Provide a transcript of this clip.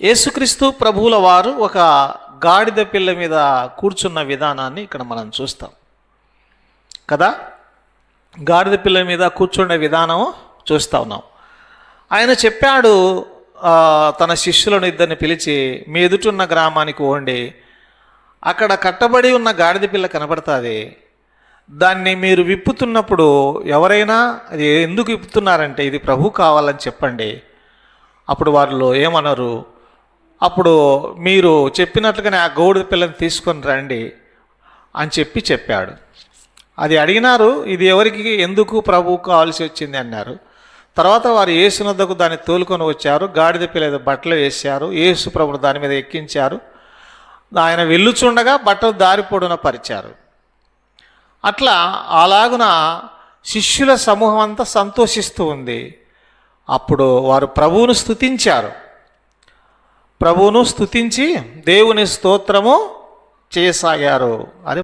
యేసుక్రీస్తు ప్రభువుల వారు ఒక గాడిద పిల్ల మీద కూర్చున్న విధానాన్ని ఇక్కడ మనం చూస్తాం కదా. గాడిద పిల్ల మీద కూర్చుండే విధానం చూస్తూ ఉన్నాం. ఆయన చెప్పాడు తన శిష్యులను ఇద్దరిని పిలిచి, మీ ఎదుటున్న గ్రామానికి పోండి, అక్కడ కట్టబడి ఉన్న గాడిద పిల్ల కనబడుతుంది, దాన్ని మీరు విప్పుతున్నప్పుడు ఎవరైనా అది ఎందుకు విప్పుతున్నారంటే ఇది ప్రభు కావాలని చెప్పండి. అప్పుడు వాళ్ళు ఏమన్నారు, అప్పుడు మీరు చెప్పినట్లుగానే ఆ గౌడు పిల్లని తీసుకొని రండి అని చెప్పాడు. అది అడిగినారు, ఇది ఎవరికి ఎందుకు ప్రభు కావాల్సి వచ్చింది అన్నారు. తర్వాత వారు యేసు వద్దకు దాన్ని తోలుకొని వచ్చారు. గాడిద పిల్ల బట్టలు వేశారు, యేసు ప్రభును దాని మీద ఎక్కించారు. ఆయన వెళ్ళుచుండగా బట్టలు దారి పొడున పరిచారు. అట్లా అలాగున శిష్యుల సమూహం అంతా సంతోషిస్తూ ఉంది. అప్పుడు వారు ప్రభువును స్తుతించి దేవుని స్తోత్రము చేయసాగారు అని